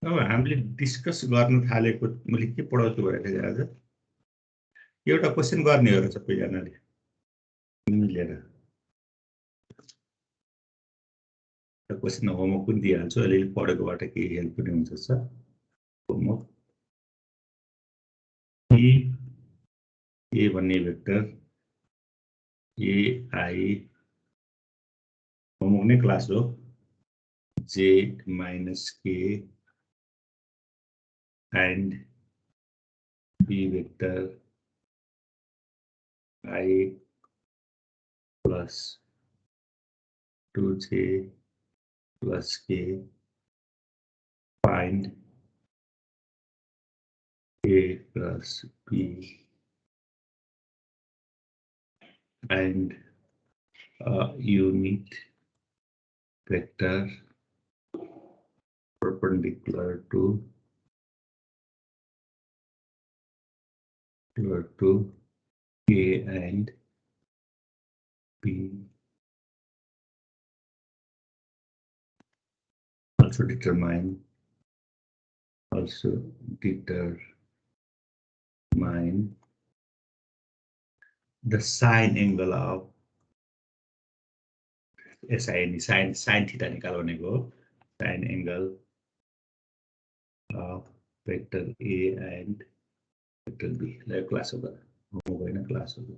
अब हामीले डिस्कस गर्न थालेको मैले के पढाउँछु भनेको आज एउटा क्वेसन गर्ने हो र सबैजनाले मिलेर क्वेसन होमवर्क पनि दिइहाल्छु अलिअलि पढेकोबाट केही हेल्प पनि हुन्छ सर होमवर्क ए भन्ने भेक्टर एआई होमवर्क नै क्लास हो जे माइनस के and b vector I plus 2j plus k find a plus b and a unit vector perpendicular to a and b. Also determine the sine angle of sin theta निकाल्नु भनेको sine angle of vector a and vector b. Like class होगा होगा ना class होगा.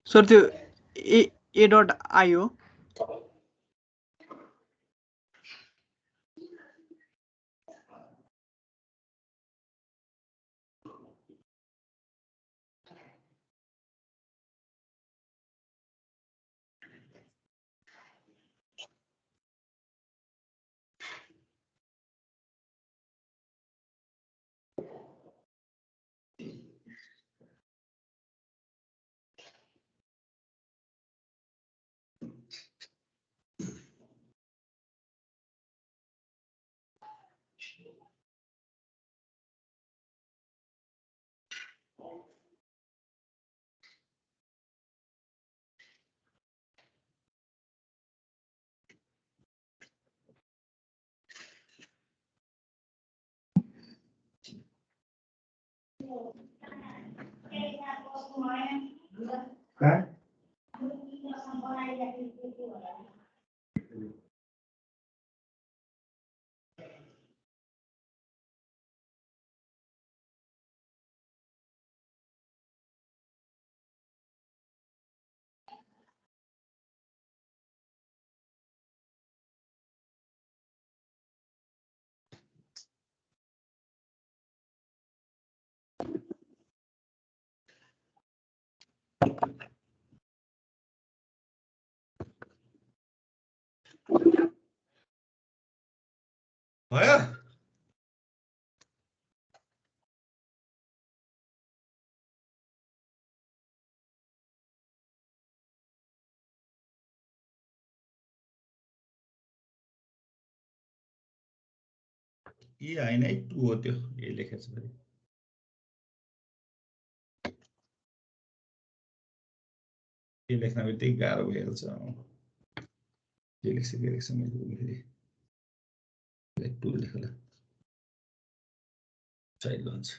Sir त्यो a.i हो भयो ए होइन है 2 हो त्यो ए लेखेको छ फेरि ए लेख्न बित्तिकै गाह्रो भइहाल्छ के लेख्छ मैले फेरि 2 लेखला चाइल्ड लन्च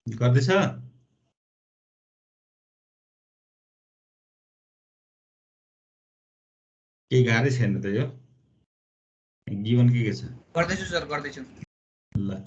गर्दैछ केही गाह्रै छैन त यो गिभन के छ गर्दैछु सर गर्दैछु ल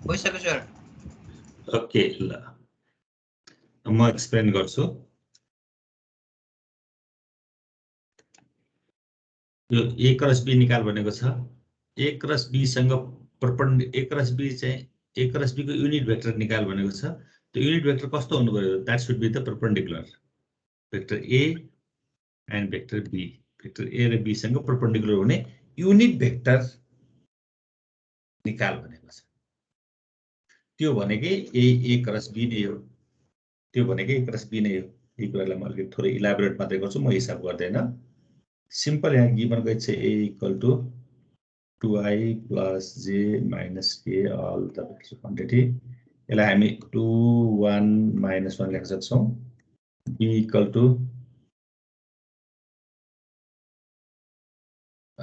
भइसक्यो सर। ओके ल म एक्सप्लेन गर्छु। यो ए क्रस बी निकाल भनेको छ ए क्रस बी सँग ए क्रस बी चाहिँ ए क्रस बी को युनिट भेक्टर निकाल भनेको छ। त्यो युनिट भेक्टर कस्तो हुनु पर्यो? That should be the perpendicular vector A and vector B. Vector A र बी सँग परपेंडिकुलर हुने युनिट भेक्टर निकाल भनेको छ। त्यो भनेकै ए क्रस बी नै हो। त्यो भनेकै ए क्रस बी नै हो। यो कुरालाई म अलिकति थोरै इलाबोरेट मात्रै गर्छु, म हिसाब गर्दैन। सिम्पल यहाँ गिभन गएको छ A equal to 2i plus j minus k all the vectors quantity. यसलाई हामी 2 1 minus 1 लेख्न सक्छौं। b equal to i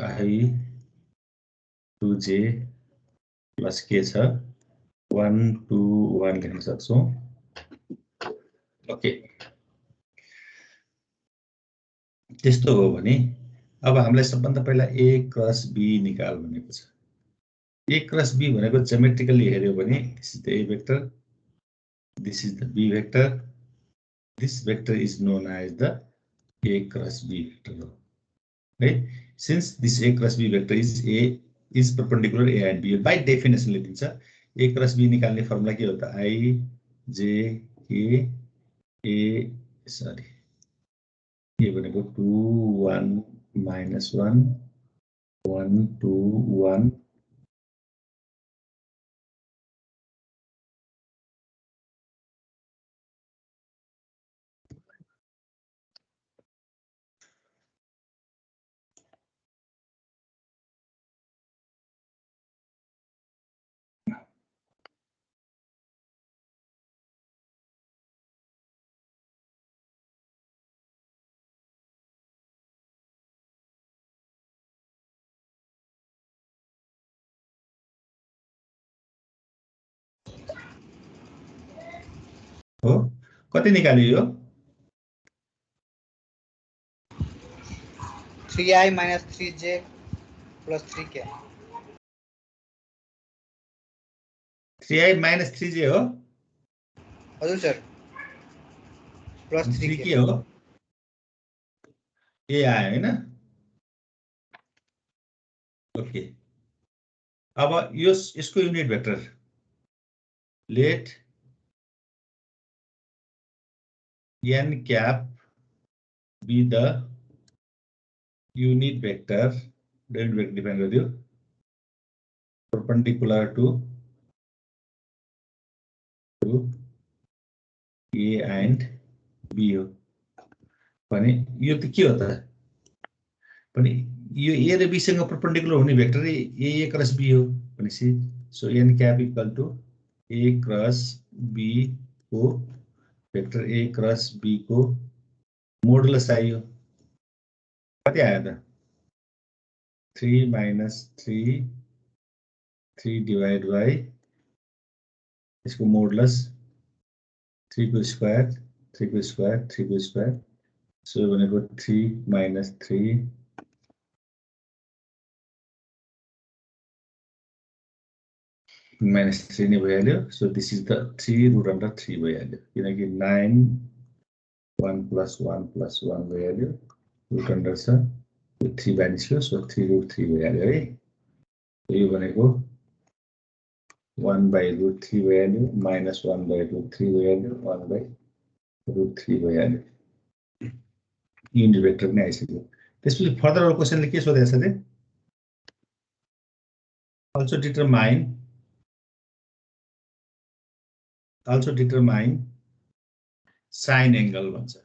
2j plus k छ 1 2 1 लेख्न सक्छौं। ओके, त्यस्तो हो भने अब हामीलाई सबभन्दा पहिला ए क्रस बी निकाल भनेको छ। ए क्रस बी भनेको ज्योमेट्रिकली हेर्यो भने this is the A vector, this is the B vector, this vector is known as the A cross B vector हो है। Since this A cross B vector is perpendicular A and B, by डेफिनेसनले दिन्छ। A cross B निकाल्ने formula के हो त? I जे के ए सरी के भनेको 2 1 minus 1 1 2 1 हो। कति निकाल्यो यो? 3i minus 3j plus 3k। 3i minus 3j हो? हजुर सर, प्लस 3k के हो? ए आयो हैन? ओके, अब यसको unit vector let n cap be the unit vector, unit vector define गरिदियो, perpendicular to A and B हो भने यो त के हो त? भने यो A र B सँग परपेंडिकुलर हुने भेक्टर A क्रस B हो भनेपछि so n cap equal to A cross B को भेक्टर A क्रस B को मोडुलस आयो। कति आयो त? 3 minus 3 डिवाइड बाई यसको मोडुलस 3 को स्क्वायर 3 को स्क्वायर 3 को स्क्वायर, सो भनेको 3 minus 3 minus 3 नै भइहाल्यो। So this is the 3 root under 3 भइहाल्यो, किनकि 9 1 plus 1 plus 1 भइहाल्यो, रुट अन्डर छ 3 बानिस्क्यो, सो 3 रुट 3 भइहाल्यो है। यो भनेको 1 by root 3 भइहाल्यो, minus 1 by root 3 भइहाल्यो, 1 by root 3 भइहाल्यो। युनिट भेक्टर पनि आइसक्यो। त्यसपछि फर्दर अरु क्वेशनले के सोधेको छ त? also determine sin angle भन्छ।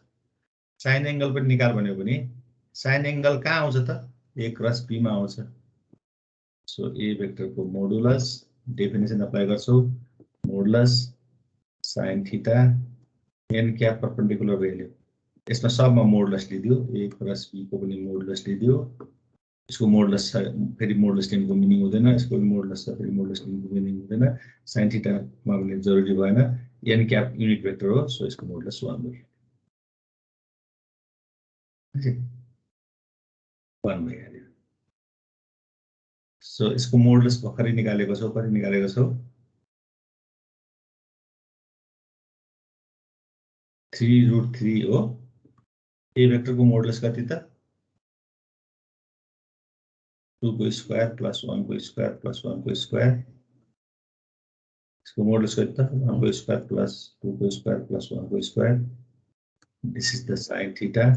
sin angle पनि निकाल भन्यो भने sin angle कहाँ आउँछ त? A क्रस B मा आउँछ। सो A भेक्टरको मोडुलस डेफिनेसन अप्लाई गर्छौ, modulus sin theta n cap perpendicular value, यसमा सबमा मोडुलस लिदियो, A क्रस B को पनि मोडुलस लिदियो। यसको मोडुलस छ फेरि मोडुलस लिनुको मिनिङ हुँदैन, यसको पनि मोडुलस छ फेरि मोडुलस लिनुको मिनिङ हुँदैन। sin थीटा मा पनि जरुरी भएन, n क्याप युनिट भेक्टर हो, सो यसको मोडुलस 1 भयो। 1 भइहाल्यो। सो यसको मोडुलस भर्खरै निकालेको छौ, कति निकालेको छौ? 3√3 हो ए भेक्टरको मोडुलस कति त 2 को स्क्वायर प्लस 1 को स्क्वायर प्लस 1 को स्क्वायर इसको मोडुलस कति त 1 को स्क्वायर प्लस 2 को स्क्वायर प्लस 1 को square this is the sin theta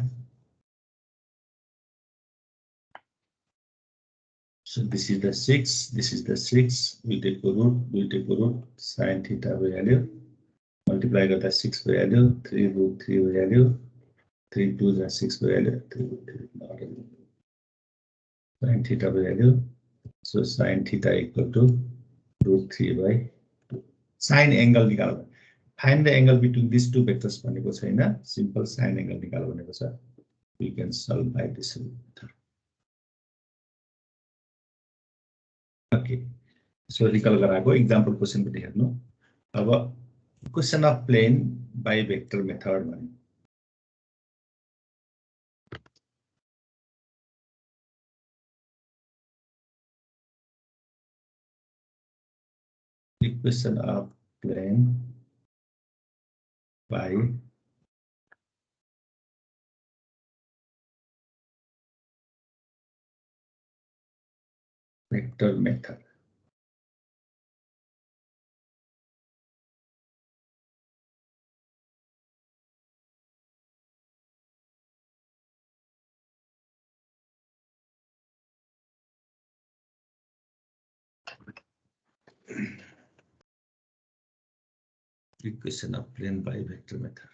so this is the 6 this is the 6 we take the root sin theta value multiply गर्दा 6 value 3√3 value 3 2 is 6 value 3 sin theta value so sin theta equal to √3/2 sin angle निकाल्नु find the angle between these two vectors भनेको छैन simple sin angle निकाल्नु भनेको छ we can solve by this method okay so recall गराएको example question पनि हेर्नु अब question of plane by vector method भने equation of plane by vector method equation of plane by vector method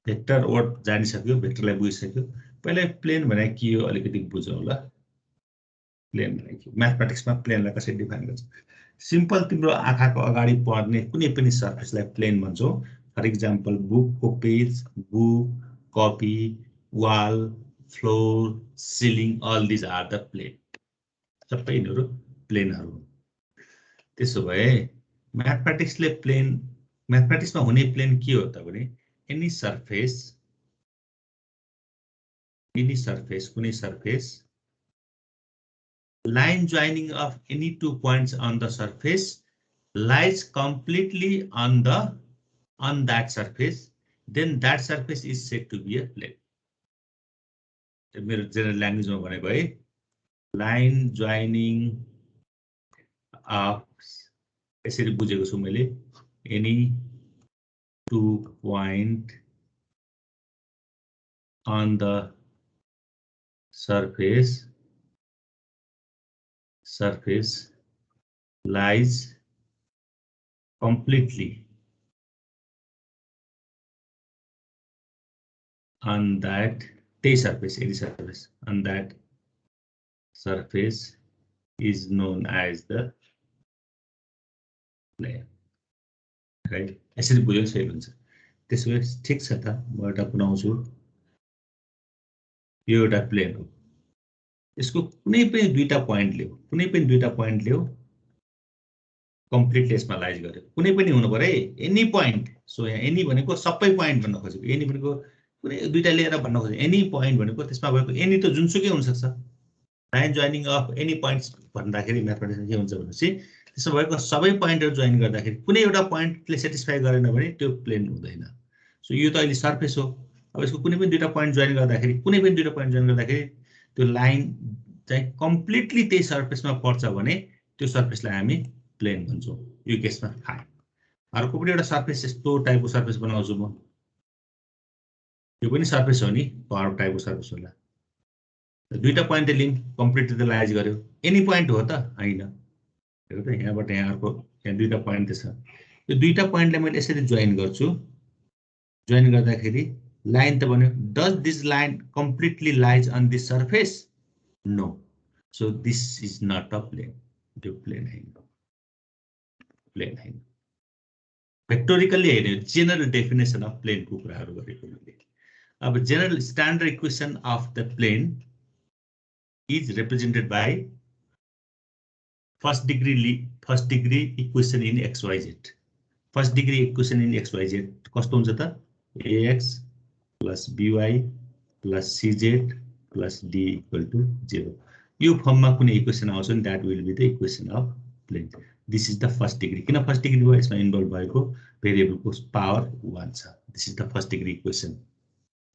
vector word जानिसक्यो भेक्टरलाई बुझिसक्यो पहिले plane भने के हो अलिकति बुझौँ ल प्लेन भने के म्याथमेटिक्समा प्लेनलाई कसरी डिफाइन गर्छ सिम्पल तिम्रो आँखाको अगाडि पर्ने कुनै पनि सर्फेसलाई प्लेन भन्छौ फर एक्जाम्पल बुकको page book copy wall floor ceiling all these are the plane सबै यिनीहरू प्लेनहरू हुन् त्यसो भए म्याथमेटिक्सले प्लेन म्याथमेटिक्समा हुने प्लेन के हो त भने any surface कुनै surface line joining of any 2 points on the surface lies completely on that surface then that surface is said to be a plane मेरो जनरल ल्याङ्ग्वेजमा भनेको है line joining of यसरी बुझेको छु मैले any 2 point on the surface lies completely on that surface any surface on that surface is known as the plane right यसरी बुझ्यो सही हुन्छ त्यसो भए ठीक छ त म एउटा बनाउँछु यो एउटा प्लेन हो यसको कुनै पनि दुईटा पोइन्ट ल्याऊ कम्प्लिटली यसमा लाइज गर्यो कुनै पनि हुनु पर्यो एनी पोइन्ट सो यहाँ एनी भनेको सबै पोइन्ट भन्न खोजेको एनी भनेको कुनै दुईटा लिएर भन्न खोजेको एनी पोइन्ट भनेको त्यसमा भएको एनी त जुनसुकै हुन सक्छ line joining of any points भन्दाखेरि म्याथमेटिक्समा के हुन्छ भनेपछि त्यसो भएको सबै पोइन्टहरु जोइन गर्दाखेरि कुनै एउटा पोइन्टले सेटिस्फाई गरेन भने त्यो प्लेन हुँदैन सो यो त अहिले सर्फेस हो अब यसको कुनै पनि दुईटा पोइन्ट जोइन गर्दाखेरि त्यो लाइन चाहिँ कम्प्लिटली त्यही सर्फेसमा पर्छ भने त्यो सर्फेसलाई हामी प्लेन भन्छौं यो केसमा फाइन अर्को पनि एउटा सर्फेस यस्तो टाइपको सर्फेस बनाउँछु म यो पनि सर्फेस हो नि कर्व टाइपको सर्फेस होला दुईटा पोइन्ट लिम कम्प्लिटली त लाइज गर्यो एनी पोइन्ट हो त हैन हेर्नु त यहाँबाट यहाँको यहाँ दुईटा पोइन्ट छ यो दुईटा पोइन्टलाई मैले यसरी जोइन गर्छु जोइन गर्दाखेरि लाइन त बन्यो does this line completely lies on this surface no so this is not a plane त्यो प्लेन हैन भेक्टोरिकली हेर्ने जनरल डेफिनेसन अफ प्लेनको कुराहरु गरेको मैले अब general standard equation of the plane is represented by first degree equation in xyz first degree equation in xyz कस्तो हुन्छ त ax plus by plus cz plus d equal to 0. यो फर्ममा कुनै इक्वेसन आउँछ नि that will be the equation of plane. This is the first degree. किन first degree भयो यसमा इन्भल्भ भएको भेरिएबलको पावर 1 छ. This is the first degree equation.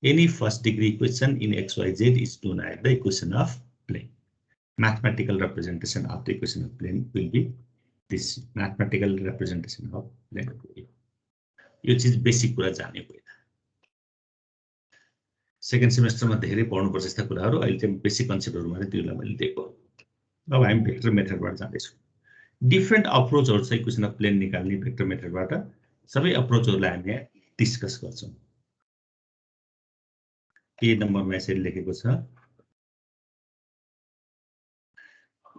Any first degree equation in xyz is known as the equation of plane. Mathematical representation of the equation of plane will be this mathematical representation of plane. यो चीज basic कुरा जाने पहिला. Second सेमेस्टरमा धेरै पढ्नुपर्छ यस्ता कुराहरू. अहिले चाहिँ बेसिक कन्सेप्टहरु मात्रै तिमीलाई मैले दिएको. अब हामी भेक्टर मेथडबाट जाँदैछौँ. डिफरेन्ट अप्रोचहरु छ इक्वेसन अफ प्लेन निकाल्ने भेक्टर मेथडबाट. सबै अप्रोचहरुलाई हामी डिस्कस गर्छौं. के नम्बरमा यसरी लेखेको छ.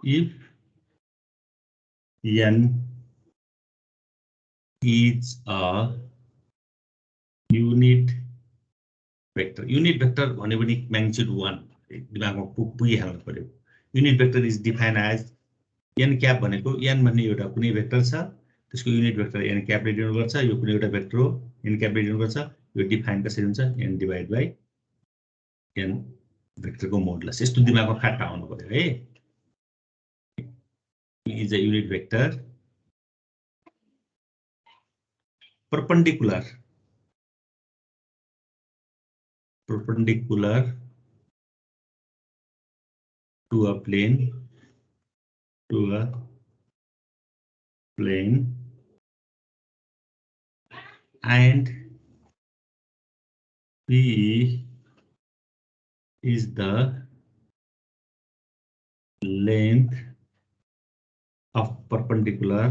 If n is a unit vector. Unit vector भने पनि magnitude 1 दिमागमा पुगिहाल्नु पर्यो. Unit vector is defined as n cap भनेको n भन्ने एउटा कुनै भेक्टर छ त्यसको युनिट भेक्टर n cap ले डिनोट गर्छ. यो कुनै एउटा भेक्टर हो n cap ले डिनोट गर्छ. यो डिफाइन कसरी हुन्छ n डिवाइड बाइ n भेक्टरको मोडुलस. यस्तो दिमागमा खाट आउनु पर्यो है. Is a unit vector perpendicular to a plane and P is the length of perpendicular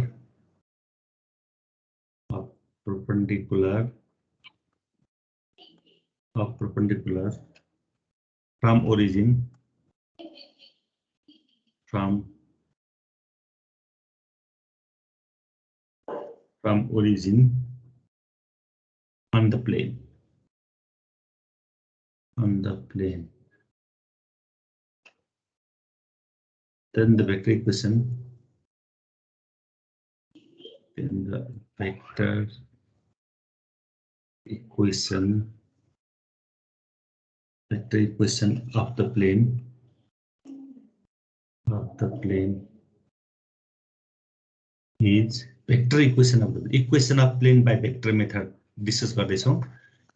from origin on the plane. Then the vector equation of the plane is vector equation of plane by vector method discuss गर्दैछौं.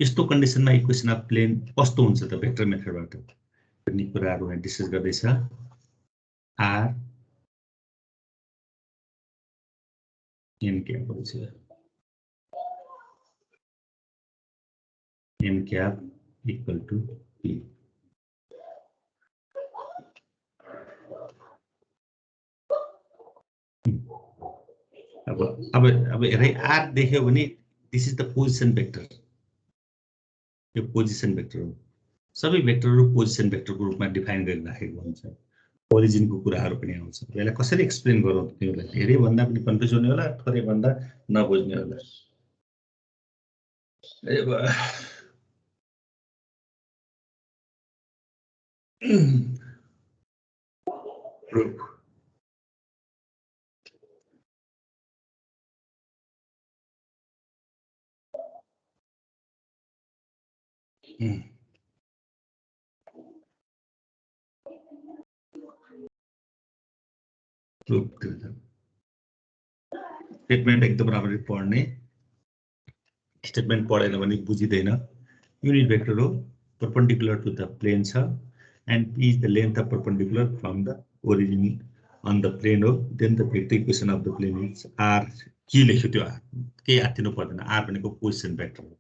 यस्तो कन्डिसनमा equation of plain कस्तो हुन्छ त vector मेथडबाट भन्ने कुराहरु हामी discuss गर्दैछ. r n cap भन्छ. n cap equal to p. अब हेरै r देख्यो भने this is the position vector. यो पोजिसन भेक्टर हो. सबै भेक्टरहरु पोजिसन भेक्टरको रूपमा डिफाइन गरिराखेको हुन्छ. ओरिजिनको कुराहरु पनि आउँछ. यसलाई कसरी एक्सप्लेन गरौँ तिमीलाई धेरै भन्दा पनि कन्फ्युज हुने होला, थोरै भन्दा नबुझ्ने होला. प्रुफ स्टेटमेन्ट एकदम राम्ररी पढ्ने. स्टेटमेन्ट पढेन भने बुझिदैन. युनिट भेक्टर हो, परपेंडिकुलर टु द प्लेन छ and p is the length of perpendicular from the origin on the plane हो. Then the vector equation of the plane is r. के लेख्यो त्यो r के आत्तिनु पर्दैन. r भनेको पोजिसन भेक्टर हो.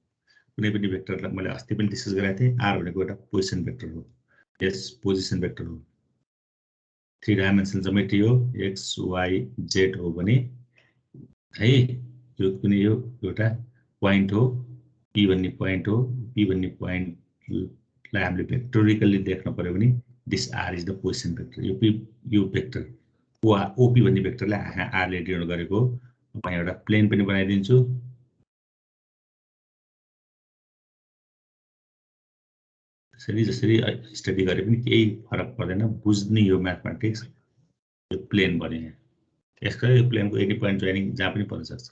कुनै पनि भेक्टरलाई मैले अस्ति पनि डिस्कस गरेको थिएँ. r भनेको एउटा पोजिसन भेक्टर हो. यस पोजिसन भेक्टर हो. 3 डाइमेन्सनल ज्योमेट्री हो. x y z हो भने है यो कुनै यो एउटा पोइन्ट हो. p भन्ने पोइन्ट हो. p भन्ने पोइन्टलाई हामीले भेक्टोरिकली देख्न पर्यो भने this r is the position vector. यो भेक्टर op भन्ने भेक्टरलाई r ले डिनोट गरेको. म एउटा प्लेन पनि बनाइदिन्छु. जसरी स्टडी गरे पनि केही फरक पर्दैन. बुझ्ने यो म्याथमेटिक्स यो प्लेन बने. यसको यो प्लेनको एनी पोइन्ट जोइनिङ जहाँ पनि पर्न सक्छ.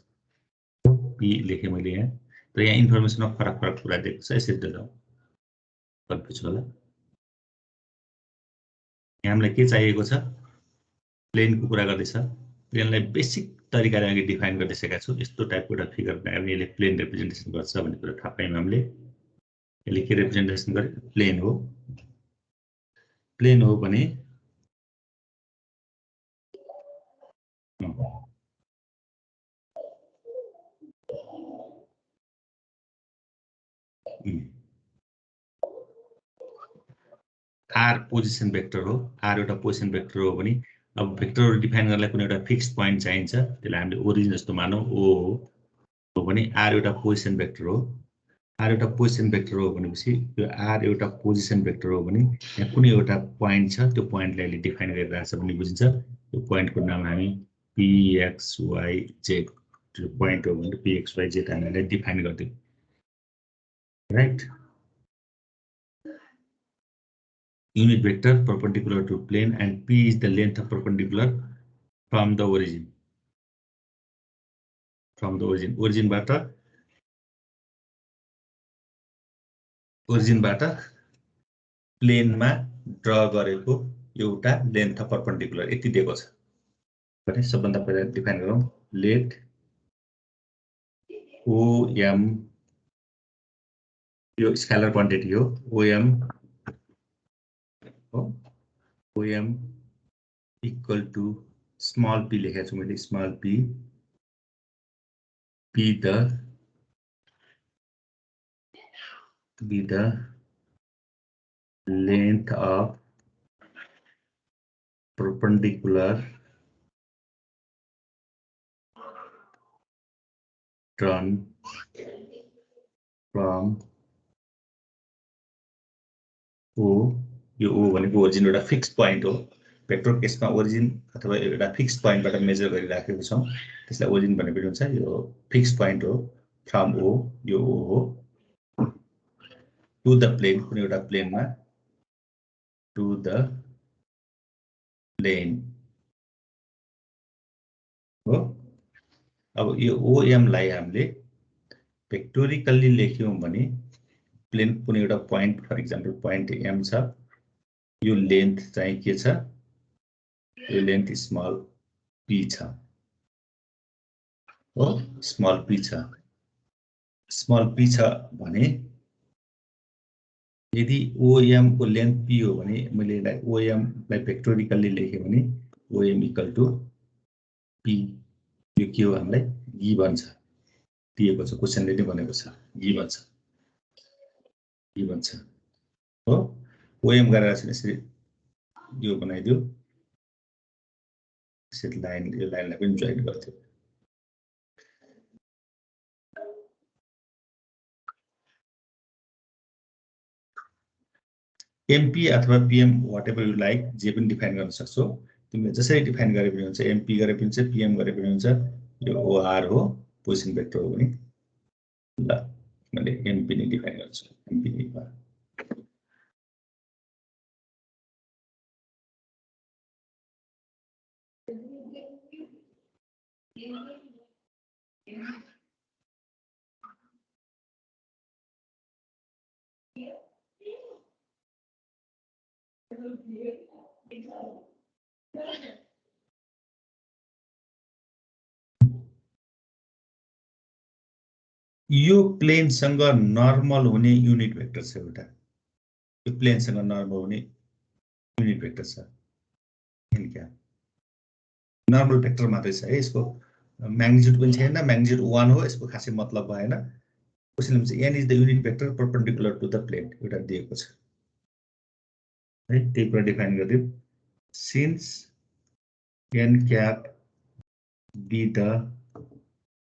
p लेखे मैले यहाँ. तर यहाँ इन्फर्मेसनमा फरक कुरा दिएको छ. यसरी देखाउ कन्फ्युज होला. हामीलाई के चाहिएको छ प्लेनको कुरा गर्दैछ प्लेनलाई बेसिक तरिकाले अघि डिफाइन गरिसकेका छु यस्तो टाइपको एउटा फिगर बनाएर यसले प्लेन रिप्रेजेन्टेसन गर्छ भन्ने कुरा थाहा पायौँ हामीले यसले के रिप्रेजेन्टेसन गर्यो प्लेन हो भने आर पोजिसन भेक्टर हो आर एउटा पोजिसन भेक्टर हो भने अब भेक्टरहरू डिफाइन गर्नलाई कुनै एउटा फिक्स्ड पोइन्ट चाहिन्छ त्यसलाई हामीले ओरिजिन जस्तो मानौँ ओ हो भने आर एउटा पोजिसन भेक्टर हो आर एउटा पोजिसन भेक्टर हो भनेपछि यो आर एउटा पोजिसन भेक्टर हो भने यहाँ कुनै एउटा पोइन्ट छ त्यो पोइन्टलाई अहिले डिफाइन गरिरहेको छ भन्ने बुझिन्छ त्यो पोइन्टको नाम हामी पिएक्सवाइजेड त्यो पोइन्ट हो भने पिएक्सवाइजेड हामीले डिफाइन गरिदिउँ right unit vector perpendicular to plane and p is the length of perpendicular from the origin origin बाट प्लेन मा ड्रा गरेको एउटा लेन्थ अफ परपेंडिकुलर यति दिएको छ भने सबभन्दा पहिला डिफाइन गरौँ लेट OM यो स्केलर क्वान्टिटी हो OM equal to small p लेखेको छु मैले small p be the length of perpendicular drawn from O यो O भनेको ओरिजिन एउटा फिक्स्ड पोइन्ट हो भेक्टर केसमा ओरिजिन अथवा एउटा फिक्स्ड पोइन्टबाट मेजर गरिराखेको छौं त्यसलाई ओरिजिन भनेको हुन्छ यो फिक्स्ड पोइन्ट हो फ्रम O यो O हो टु द प्लेन कुनै एउटा प्लेनमा टु द प्लेन हो अब यो OM लाई हामीले भेक्टोरिकल्ली लेख्यौं भने प्लेन कुनै एउटा point for example point M छ यो लेन्थ चाहिँ के छ यो लेन्थ स्मल p छ हो स्मल p छ भने यदि OM को लेन्थ p हो भने मैले यसलाई OM लाई भेक्टोरिकल्ली लेखे भने OM इक्वल टु p यो के हो हामीलाई गिभन छ दिएको छ क्वेशनले नै भनेको छ गिभन छ हो OM गरेर चाहिँ यसरी यो बनाइदियो यसरी लाइन यो लाइनलाई पनि जोइन गर्थ्यो MP अथवा PM whatever you like जे पनि डिफाइन गर्न सक्छौ तिमीले जसरी डिफाइन गरे पनि हुन्छ MP गरे पनि हुन्छ PM गरे पनि हुन्छ यो OR हो पोजिसन भेक्टर हो भने ल मैले MP नै डिफाइन गर्छु MP नै यो प्लेन सँग नर्मल हुने युनिट भेक्टर छ एउटा यो प्लेन सँग नर्मल हुने युनिट भेक्टर छ एन क्या नर्मल भेक्टर मात्रै छ है यसको म्याग्निट्युड पनि छैन म्याग्निट्युड 1 हो यसको खासै मतलब भएन क्वेशनमा चाहिँ n is the unit vector perpendicular to the plane एउटा दिएको छ है त्यही कुरा डिफाइन गर्दियौ since n cap be the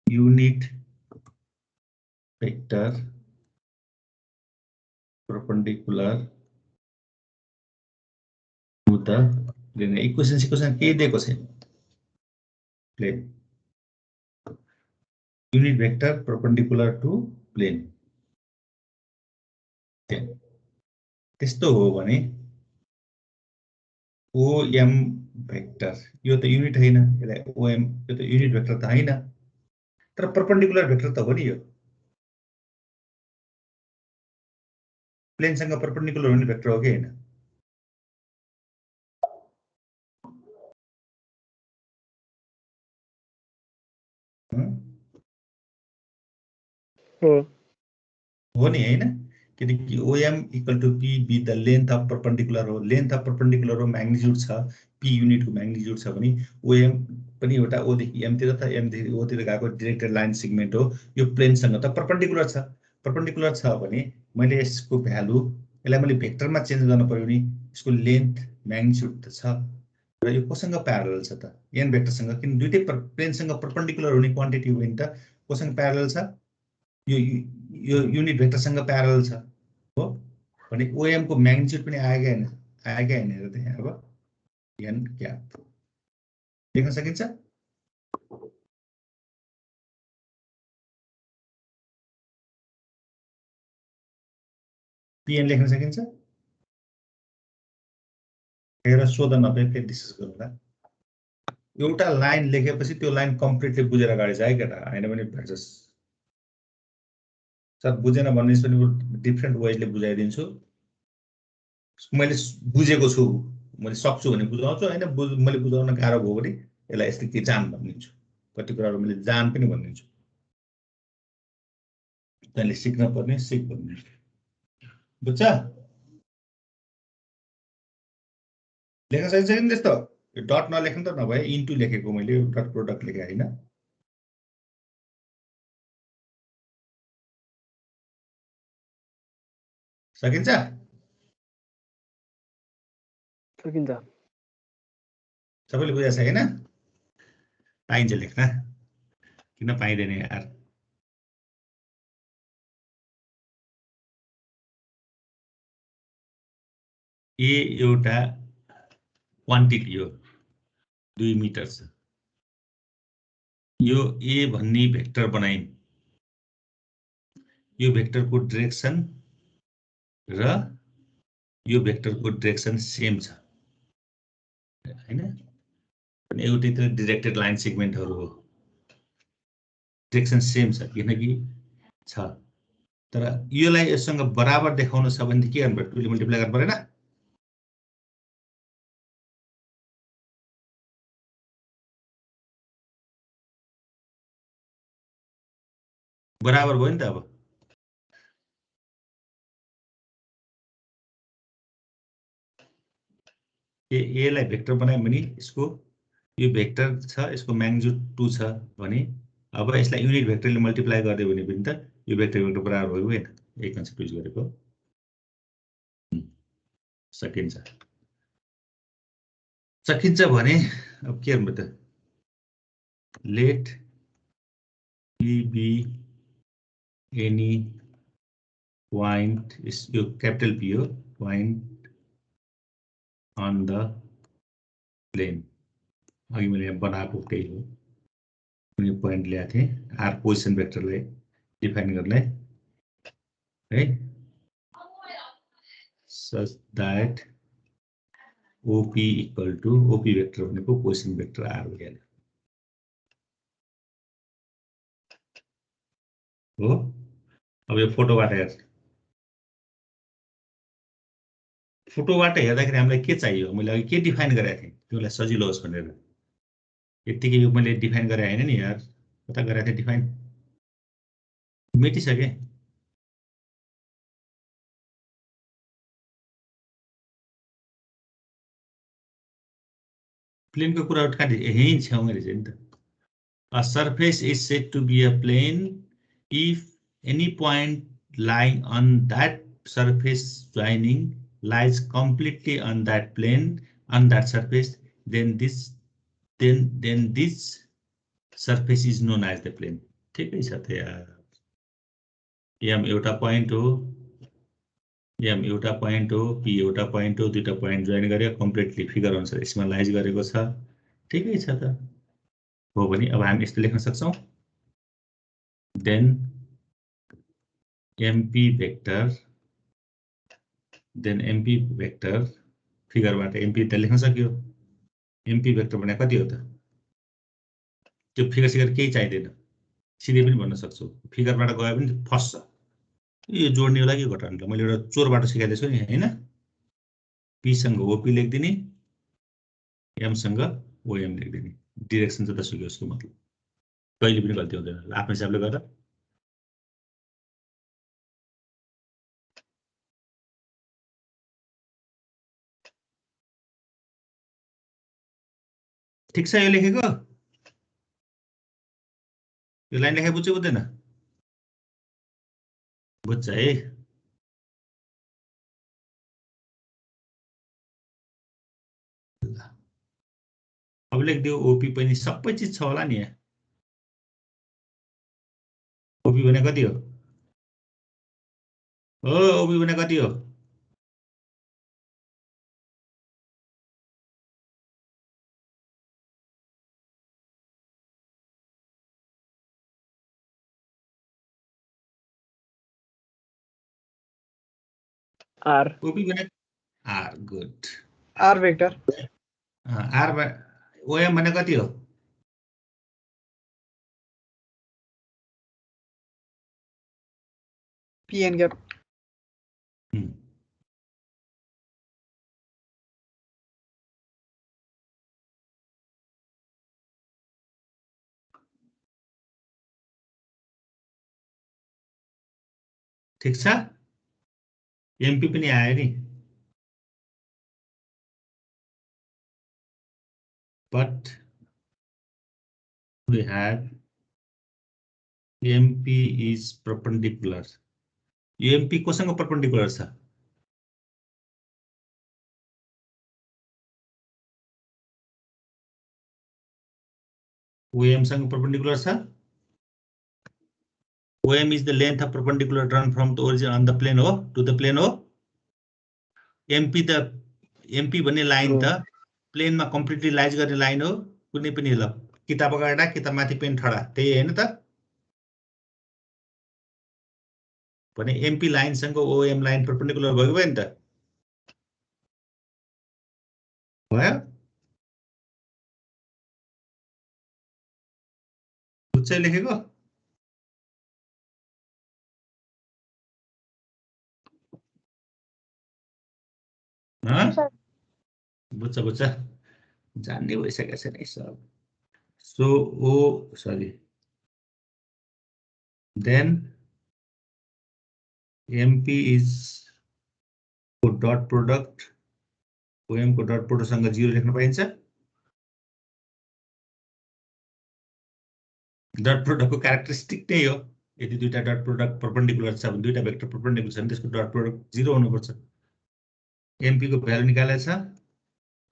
unit vector perpendicular to the plane equation के दिएको छैन plane unit vector perpendicular to plane त्यस्तो हो भने OM भेक्टर यो त युनिट हैन यसलाई OM यो त युनिट भेक्टर त हैन तर परपेंडिकुलर भेक्टर त हो नि यो प्लेन सँग परपेंडिकुलर हुने भेक्टर हो कि हैन हो नि हैन किनकि OM equal to P be the length of perpendicular हो लेन्थ अफ परपेन्डिकुलर हो म्याग्निट्युड छ P युनिटको म्याग्निट्युड छ भने OM पनि एउटा O देखि M तिर त M देखि O तिर गएको डिरेक्टेड लाइन सेगमेन्ट हो यो प्लेनसँग त परपेन्डिकुलर छ भने मैले यसको भ्यालु यसलाई मैले भेक्टरमा चेन्ज गर्न पर्यो भने यसको लेन्थ म्याग्निट्युड त छ र यो कोसँग प्यारलल छ त n भेक्टरसँग किन दुईटै प्लेनसँग परपेन्डिकुलर हुने क्वान्टिटी हो नि त कोसँग प्यारलल छ यो युनिट भेक्टरसँग प्यारलल छ हो भने OM को म्याग्निट्युड पनि आएकै हैन हेर त यहाँ अब n क्याप लेख्न सकिन्छ PN लेख्न सकिन्छ हेर सोध नभए फेरि डिस्कस गरौँला एउटा लाइन लेखेपछि त्यो लाइन कम्प्लिटली बुझेर अगाडि जाए केटा हैन भने भेट्छस् सर बुझेन भन्ने पनि डिफरेन्ट वेजले बुझाइदिन्छु मैले बुझेको छु मैले सक्छु भने बुझाउँछु हैन मैले बुझाउन गाह्रो भयो भने यसलाई यस्तो के जान भनिदिन्छु कति कुराहरु मैले जान पनि भनिदिन्छु तैँले सिक्न पर्ने सिक भनिदिन्छु बुझ्छ लेख्न सकिन्छ नि त्यस्तो यो डट नलेख्नु त नभए इन्टु लेखेको मैले डट प्रोडक्ट लेखे हैन सकिन्छ सबैले बुझाएको छ हैन पाइन्छ लेख्न किन पाइदैन यार ए एउटा क्वान्टिटी हो 2 मिटर छ यो ए भन्ने भेक्टर बनाइन् यो भेक्टरको डाइरेक्सन र यो भेक्टरको डाइरेक्सन सेम छ हैन अनि एउटै त डिरेक्टेड लाइन सेगमेन्टहरु हो डाइरेक्सन सेम छ किनकि छ तर योलाई यससँग बराबर देखाउन छ भने के गर्नु पर्यो 2 ले मल्टिप्लाई गर्नु परेन बराबर भयो नि त अब ए लाई भेक्टर बनायो भने यसको यो भेक्टर छ यसको म्याग्निट्युड 2 छ भने अब यसलाई युनिट भेक्टरले मल्टिप्लाई गर्दियो भने पनि त यो भेक्टर बराबर भयो हैन यही कन्सेप्ट युज गरेको सकिन्छ भने अब के गर्नु त late P be any point is यो capital P हो point on the plane अघि मैले यहाँ बनाएको त्यही हो कुनै पोइन्ट ल्याएको थिएँ r पोजिसन भेक्टरलाई डिफाइन गर्नलाई है such that OP equal to OP vector भनेको पोजिसन भेक्टर r हो यहाँ हो अब यो फोटोबाट हेर फोटोबाट हेर्दाखेरि हामीलाई के चाहियो मैले अघि के डिफाइन गरेको थिएँ त्यसलाई सजिलो होस् भनेर यतिकै यो मैले डिफाइन गरे हैन नि यार कता गरेको थिएँ डिफाइन मेटिसके प्लेनको कुरा उठा यही छेउमै रहेछ नि त A surface is said to be a plane if any point lying on that surface joining lies completely on that plane on that surface then this surface is known as the plane ठिकै छ त यार M एउटा point हो M एउटा point हो P एउटा point हो दुईटा पोइन्ट जोइन गरे कम्प्लिटली फिगर अनुसार स्मलाइज गरेको छ ठिकै छ त हो भने अब हामी यस्तो लेख्न सक्छौं then MP vector फिगरबाट MP त लेख्न सक्यो MP भेक्टर भने कति हो त त्यो फिगर सिगर केही चाहिदैन सिधै पनि भन्न सक्छु फिगरबाट गयो भने फस्छ यो जोड्ने होला के घटाउनु ल मैले एउटा चोरबाट सिकाइदिएको छु नि हैन P सँग OP लेख्दिने M सँग OM लेख्दिने डाइरेक्सन जता सुकै उसको मतलब कहिले पनि गल्ती हुँदैन आफ्नो हिसाबले गर ठिक छ यो लेखेको यो लाइन लेखे बुझ्यो बुझ्दैन बुझ्छ है अब लेखिदियो ओपी पनि सबै चिज छ होला नि यहाँ ओपी भने कति हो ओपी भने कति हो R. ओपी भने R good R vector. R OM भने कति हो P n cap. ठिक छ एमपी पनि आयो नि but we have MP is perpendicular. MP कोसँग perpendicular छ OM सँग perpendicular छ OM is the length of perpendicular drawn from the origin on the plane हो to the plane हो MP भन्ने लाइन त प्लेनमा कम्प्लिटली लाइज गर्ने लाइन हो कुनै पनि ल किताब अगाडा किताब माथि पेन ठडा त्यही हैन त भने एमपी लाइन सँग ओएम लाइन परपेंडिकुलर भयो नि त भयो बुझ्छ लेखेको बुझ्छ जान्ने भइसकेको छ नि सब so then MP is dot product OM को डट प्रोडक्ट सँग 0 लेख्न पाइन्छ डट प्रोडक्ट को क्यारेक्टरिस्टिक नै हो यदि दुईटा डट प्रोडक्ट परपेंडिकुलर छ भने दुईटा भेक्टर परपेंडिकुलर छ भने त्यसको डट प्रोडक्ट 0 हुनुपर्छ MP को भ्यालु निकालेको छ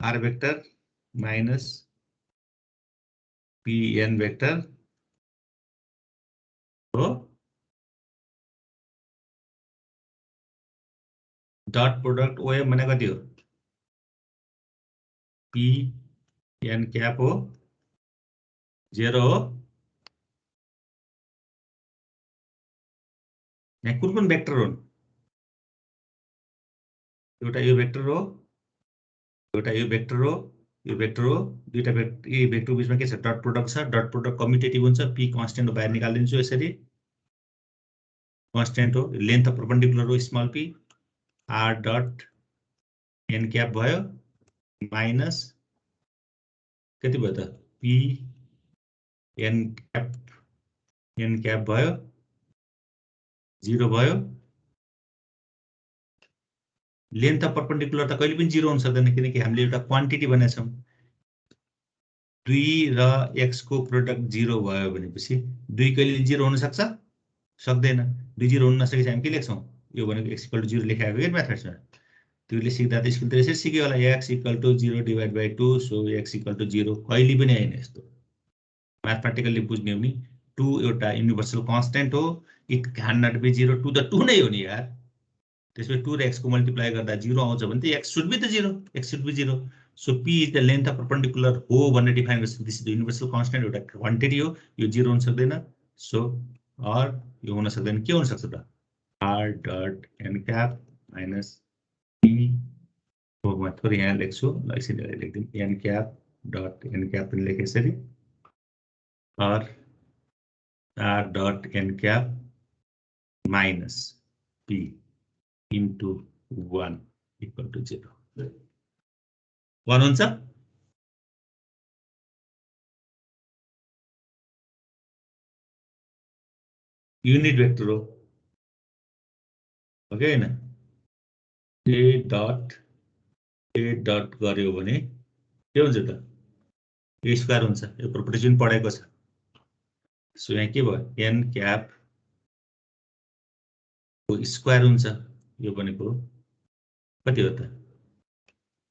R vector minus PN vector हो डट प्रोडक्ट OM भने कति हो PN क्याप हो 0 हो यहाँ कुन भेक्टर हुन् एउटा यो भेक्टर हो एउटा यो भेक्टर हो यो भेक्टर हो दुईटा भेक्टर ए भेक्टर बीचमा के छ डट प्रोडक्ट छ डट प्रोडक्ट कम्युटेटिभ हुन्छ p कन्स्टेन्ट हो बाहिर निकालिदिन्छु यसरी कन्स्टेन्ट हो लेन्थ अफ परपेंडिकुलर हो small p r dot n cap भयो माइनस कति भयो त p n क्याप भयो 0 भयो लेन्थ अफ परपेंडिकुलर त कहिले पनि 0 हुन सक्दैन किनकि हामीले एउटा क्वान्टिटी भनेका छौं 2 र x को प्रोडक्ट 0 भयो भनेपछि 2 कहिले 0 हुन सक्दैन 2 0 हुन नसकेपछि हामी के लेख्छौं यो भनेको x 0 लेखाएको के म्याथमेटिक्समा त्योले सिक्दा त स्कुल त यसरी सिक्यो होला x 0 divide by 2 so x 0 कहिले पनि हैन यस्तो म्याथमेटिकली बुझ्ने हो नि 2 एउटा युनिभर्सल कन्स्टेन्ट हो it can not be 0 to the 2 नै हो नि यार त्यसपछि 2 र x को मल्टिप्लाई गर्दा 0 आउँछ भने त x should be the 0 x should be 0 so p is the length of perpendicular हो भन्ने डिफाइन गर्छ this is the universal constant एउटा क्वान्टिटी हो यो 0 हुन सक्दैन सो और यो हुन सक्दैन के हुन सक्छ त r dot n cap minus p हो म थोरै यहाँ लेख्छु ल यसरी लेख्दिम n cap dot n cap पनि लेखे यसरी r dot n cap minus p into 1 equal to 0. 1 हुन्छ युनिट भेक्टर हो कि हैन ए डट गर्यो भने के हुन्छ त ए स्क्वायर हुन्छ यो प्रोपर्टी जुन पढेको छ सो यहाँ के भयो एन क्याप को स्क्वायर हुन्छ यो भनेको कति हो त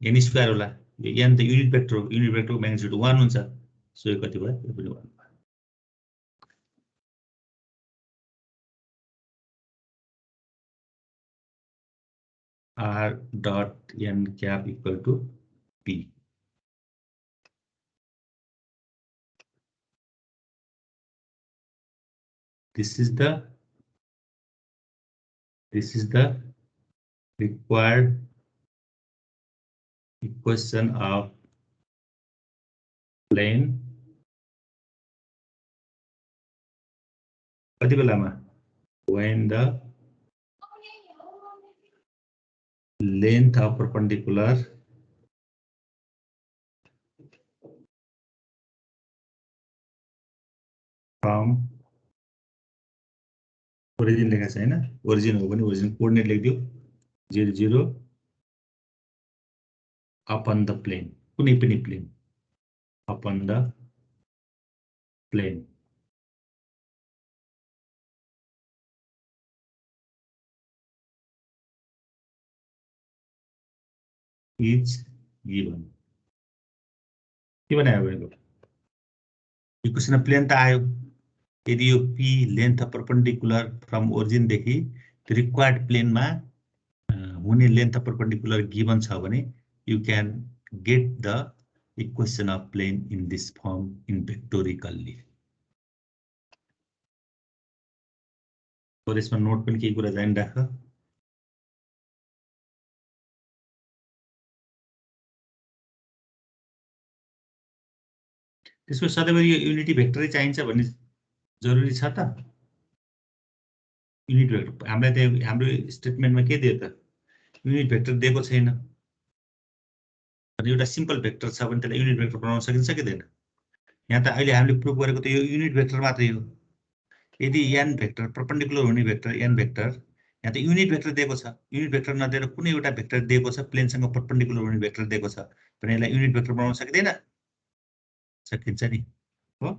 एन स्क्वायर होला यो एन त युनिट भेक्टर हो युनिट भेक्टरको म्याग्निट्युड 1 हुन्छ सो यो कति भयो यो पनि 1 भयो r dot n cap equal to p this is the required equation of plane कति बेलामा when the length of perpendicular from origin लेखा छ हैन origin हो भने origin coordinate लेखिदियो 0 0 upon the plane कुनै पनि plane upon the plane is given के बनायो भनेको इक्वेसन अफ प्लेन त आयो यदि यो p length of perpendicular from origin देखि रिक्वायर्ड प्लेनमा हुने लेन्थ अफ परपेंडिकुलर गिवन छ भने you can get the equation of plane in this form in vectorially यसमा नोट पनि केही कुरा जानिराख त्यसको सधैँभरि यो युनिटी भेक्टरै चाहिन्छ भन्ने जरुरी छ त युनिट भेक्टर हामीलाई त हाम्रो स्टेटमेन्टमा के दियो त युनिट भेक्टर दिएको छैन अनि एउटा सिम्पल भेक्टर छ भने त्यसलाई युनिट भेक्टर बनाउन सकिन्छ किदैन यहाँ त अहिले हामीले प्रुफ गरेको त यो युनिट भेक्टर मात्रै हो यदि n भेक्टर परपेंडिकुलर हुने भेक्टर n भेक्टर यहाँ त युनिट भेक्टर दिएको छ युनिट भेक्टर नदिएर कुनै एउटा भेक्टर दिएको छ प्लेनसँग परपेंडिकुलर हुने भेक्टर दिएको छ भने यसलाई युनिट भेक्टर बनाउन सकिदैन सकिन्छ नि हो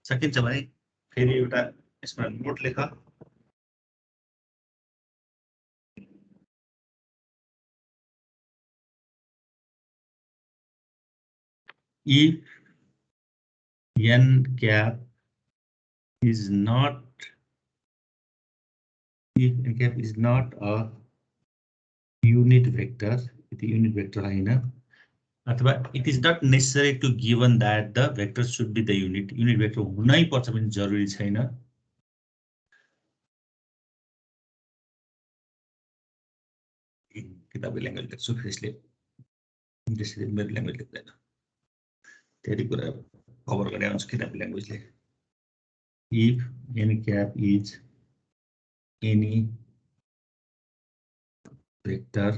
सकिन्छ भने फेरि एउटा यसमा नोट लेख if n cap is not a unit vector it unit vector हैन अथवा it is not necessary to given that the vector should be the unit vector हुनै पर्छ भने जरुरी छैन किताबी ल्याङ्ग्वेज लेख्छु फेरि त्यसले मेरो ल्याङ्ग्वेज लेख्दैन त्यही कुरा कभर गर्ने हुन्छ किताबी ल्याङ्ग्वेजले if n cap is any vector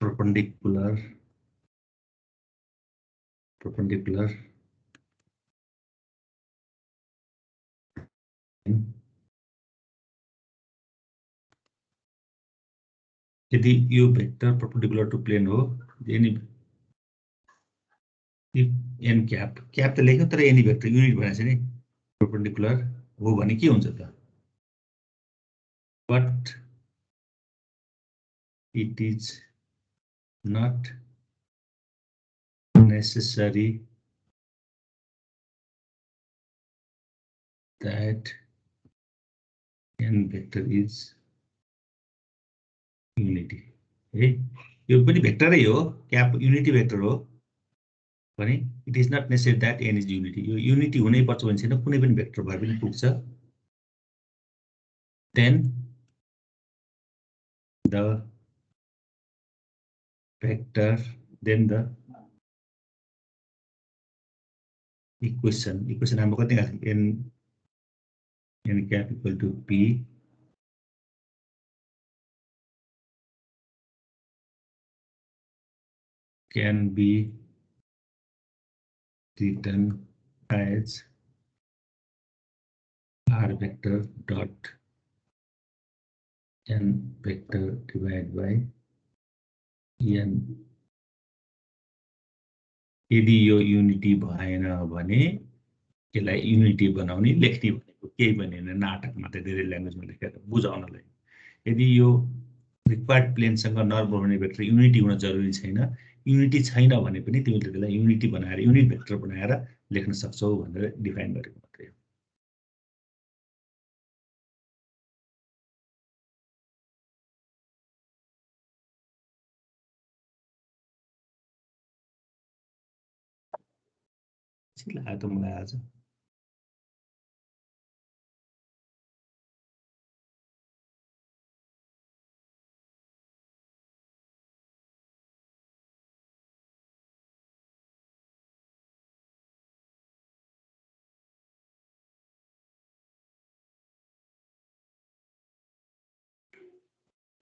perpendicular यदि यो भेक्टर परपेंडिकुलर टु प्लेन हो एनी n क्याप त लेख्यो तर एनी भेक्टर युनिट भनेछ नि परपेंडिकुलर हो भने के हुन्छ त but it is not necessary that n vector is unity है यो पनि भेक्टरै हो क्याप युनिटी भेक्टर हो भने it is not necessary that n is unity यो युनिटी हुनै पर्छ भने छैन कुनै पनि भेक्टर भए पनि पुग्छ then the vector then the equation हाम्रो कति n cap equal to p can be written as r vector dot n vector divided by n यदि यो युनिटी भएन भने यसलाई युनिटी बनाउने लेख्ने भनेको केही पनि हैन नाटक मात्रै धेरै ल्याङ्ग्वेजमा लेखेर बुझाउनलाई यदि यो रिक्वायर्ड प्लेनसँग नर्मल हुने भेक्टर युनिटी हुन जरुरी छैन युनिटी छैन भने पनि तिमीले त्यसलाई युनिटी बनाएर युनिट भेक्टर बनाएर लेख्न सक्छौ भनेर डिफाइन गरेको मात्रै हो छिला त मलाई आज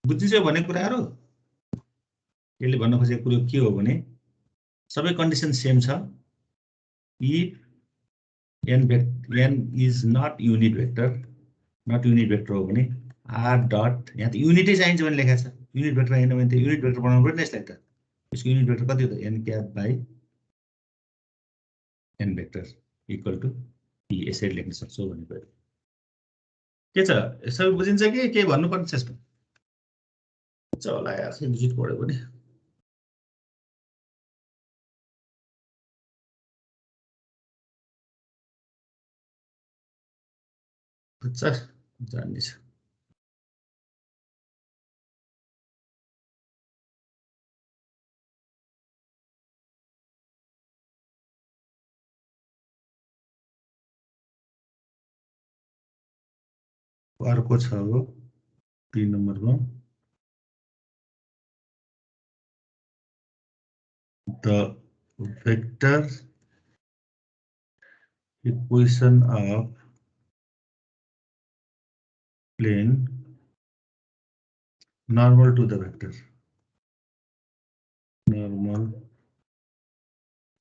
बुझिन्छ भन्ने कुराहरु यसले भन्न खोजेको कुरो के हो भने सबै कन्डिसन सेम छ if n is not unit vector हो भने r dot यहाँ त युनिटै चाहिन्छ भने लेखेको छ युनिट भेक्टर हैन भने त युनिट भेक्टर बनाउनु पर्छ यसलाई त यसको युनिट भेक्टर कति हो त n cap by n vector equal to p यसरी लेख्न सक्छौ भनेको के छ सबै बुझिन्छ कि के भन्नु पर्छ यसमा छ होला यार सिम्प्लिसिट पढ्यो भने बुझ्छ जान्ने छ अर्को छ हो 3 नम्बरमा the vector equation of plane normal to the vector normal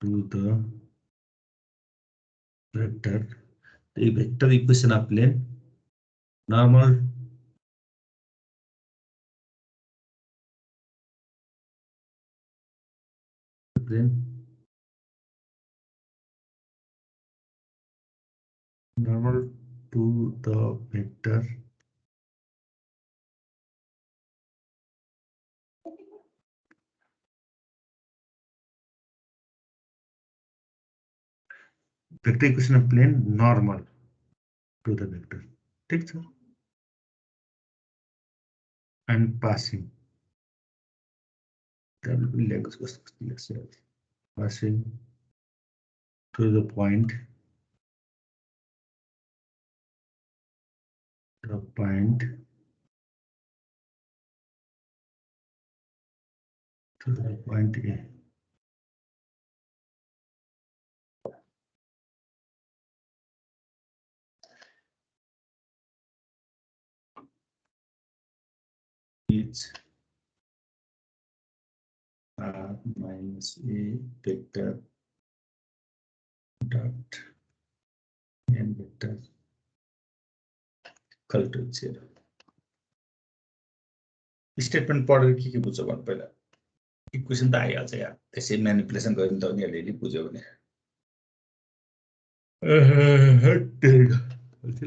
to the vector the vector equation of plane normal plane normal to the vector vector equation of plane normal to the vector ठीक छ and passing language passing to the point to the point A. It's r minus a vector dot n vector equal to 0. Statement पढेर के बुझ्छ भन्नु पहिला equation त आइहाल्छ यार त्यसै म्यानिपुलेसन गरिन् त उनीहरूले नि बुझ्यो भने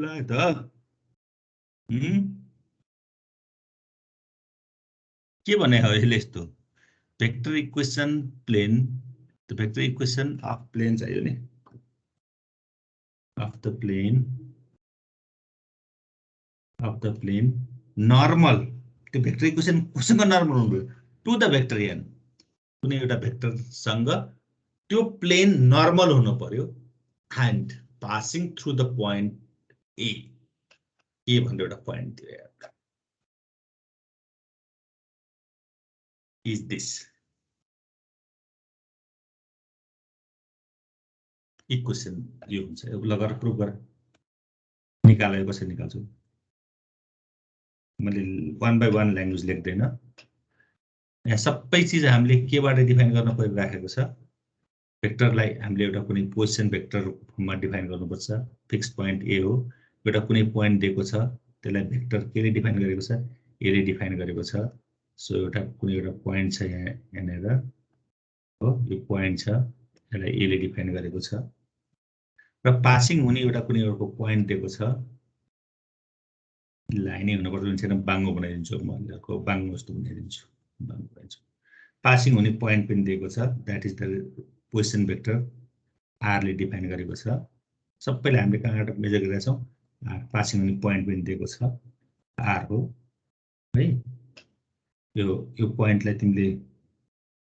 लाग्यो त के भने हो यसले यस्तो vector equation plane the vector equation of plane चाहियो नि अफ द प्लेन नर्मल त्यो भेक्टर इक्वेसन कुसँग नर्मल हुनु टु द भेक्टर n कुनै एउटा भेक्टर सँग त्यो प्लेन नर्मल हुनु पर्यो and passing through the point a भन्ने एउटा पोइन्ट दियो यार is this इक्वेसन यो हुन्छ यो लगाएर प्रुफ गर निकाले कसरी निकाल्छु मैले 1 by 1 ल्याङ्ग्वेज लेख्दैन यहाँ सबै चीज हामीले केबाट डिफाइन गर्न परिराखेको छ भेक्टरलाई हामीले एउटा कुनै पोजिसन भेक्टर फर्ममा डिफाइन गर्नुपर्छ। फिक्स पोइन्ट ए हो, एउटा कुनै पोइन्ट दिएको छ, त्यसलाई भेक्टर केले डिफाइन गरेको छ, एले डिफाइन गरेको छ। सो एउटा कुनै एउटा पोइन्ट छ यहाँनिर हो, यो पोइन्ट छ, यसलाई एले डिफाइन गरेको छ र पासिङ हुने एउटा कुनै एउटा पोइन्ट दिएको छ, लाइनै हुनुपर्छ भने छैन, बाङ्गो बनाइदिन्छु, म बाङ्गो जस्तो बनाइदिन्छु, बाङ्गो बनाइदिन्छु। पासिङ हुने पोइन्ट पनि दिएको छ, that is the position vector, आरले डिफाइन गरेको छ। सबैले हामीले कहाँबाट मेजर गरेका छौँ, पासिङ हुने पोइन्ट पनि दिएको छ, आर हो है। यो पोइन्टलाई तिमीले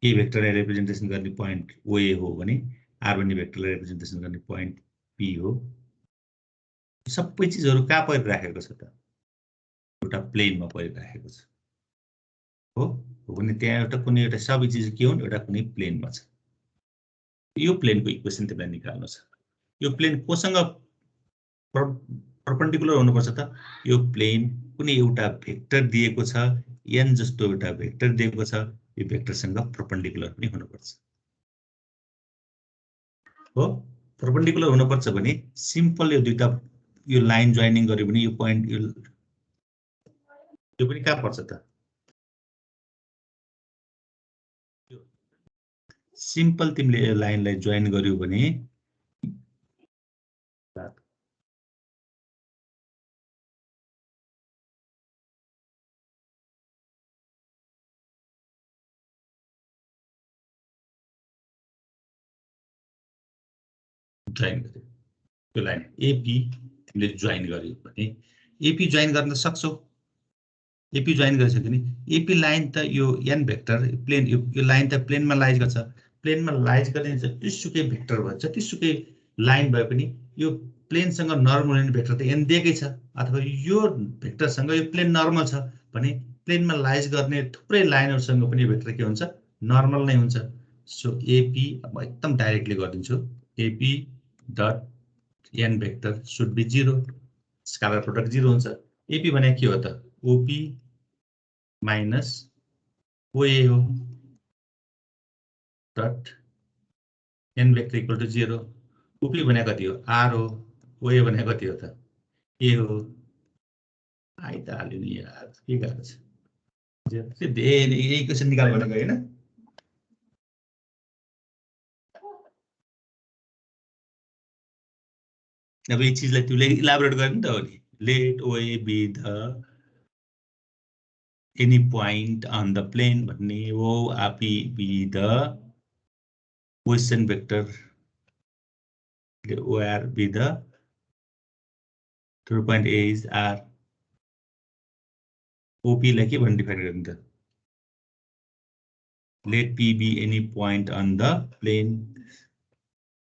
ए भेक्टरलाई रिप्रेजेन्टेसन गर्ने पोइन्ट ओए हो भने आर भन्ने भेक्टरलाई रिप्रेजेन्टेसन गर्ने पोइन्ट पी हो। सबै चिजहरू कहाँ परिराखेको छ त, एउटा प्लेनमा परिराखेको छ हो भने त्यहाँ एउटा कुनै एउटा सबै चिज के हुन्, एउटा कुनै प्लेनमा छ। यो प्लेनको इक्वेसन तिमीलाई निकाल्नु छ। यो प्लेन कोसँग परपेन्डिकुलर हुनुपर्छ त, यो प्लेन कुनै एउटा भेक्टर दिएको छ, एन जस्तो एउटा भेक्टर दिएको छ, यो भेक्टरसँग परपेन्डिकुलर पनि हुनुपर्छ हो। परपेन्डिकुलर हुनुपर्छ भने सिम्पल यो दुईटा यो लाइन जोइनिङ गर्यो भने यो पोइन्ट यो पनि कहाँ पर्छ त, सिम्पल तिमीले यो लाइनलाई जोइन गर्यो भने जोइन गर्यो यो लाइन एपी तिमीले जोइन गर्यो भने एपी जोइन गर्न सक्छौ। एपी जोइन गरिसक्यो भने एपी लाइन त यो एन भेक्टर प्लेन, यो लाइन त प्लेनमा लाइज गर्छ, प्लेनमा लाइज गर्ने जतिसुकै भेक्टर भन्छ, जतिसुकै लाइन भए पनि यो प्लेनसँग नर्मल हुने भेक्टर त एन दिएकै छ, अथवा यो भेक्टरसँग यो प्लेन नर्मल छ भने प्लेनमा लाइज गर्ने थुप्रै लाइनहरूसँग पनि भेक्टर के हुन्छ, नर्मल नै हुन्छ। सो एपी म एकदम डाइरेक्टली गरिदिन्छु, AP dot N vector should be 0, scalar product 0 हुन्छ। एपी भने के हो त, ओपी माइनस ओए हो, dot N vector equal to 0। OP भने कति हो, आर हो, ओए भने कति हो त, ए हो। आइ त हाल्यो नि यार, के गाह्रो छ, यही क्वेसन निकाल भनेको होइन। अब यो चिजलाई तिमीले इलाबोरेट गर्ने त हो नि, let OA be the any point on the plane भन्ने हो, AP be the position vector, OR be the through point A is R. OP लाई के भन्ने डिफाइन गर्ने त, let P be any point on the plane,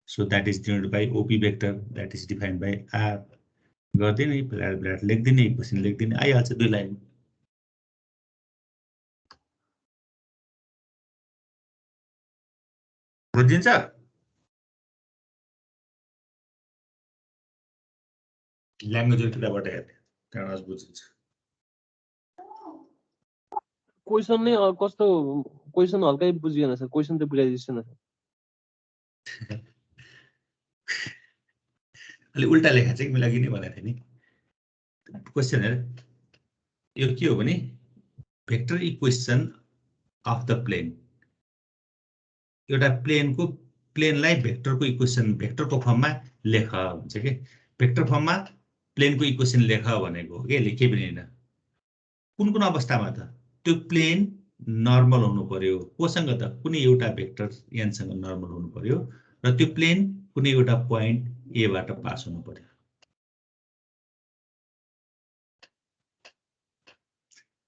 so that is denoted by OP vector that is defined by R. गर्दिने bracket लेख्दिने, equation लेख्दिने, आइहाल्छ दुई लाइन। बुझिन्छ? ल्याङ्ग्वेजको किताबबाट हेर्ने त्यहाँबाट बुझिन्छ। क्वेसन नै कस्तो, क्वेसन हल्कै बुझिएन सर, क्वेसन त बुझाइदिनुहोस् न। अलि उल्टा लेखा चाहिँ मैले अघि नै भनेको थिएँ नि, क्वेसन हेर यो के हो भने vector equation of the plane, एउटा प्लेनलाई भेक्टरको इक्वेसन भेक्टरको फर्ममा लेख भन्छ के, भेक्टर फर्ममा प्लेनको इक्वेसन लेख भनेको हो के, लेखे पनि होइन। कुन कुन अवस्थामा त, त्यो प्लेन नर्मल हुनु पर्यो, कोसँग त, कुनै एउटा भेक्टर एनसँग नर्मल हुनु पर्यो र त्यो प्लेन कुनै एउटा पोइन्ट एबाट पास हुनु पर्यो।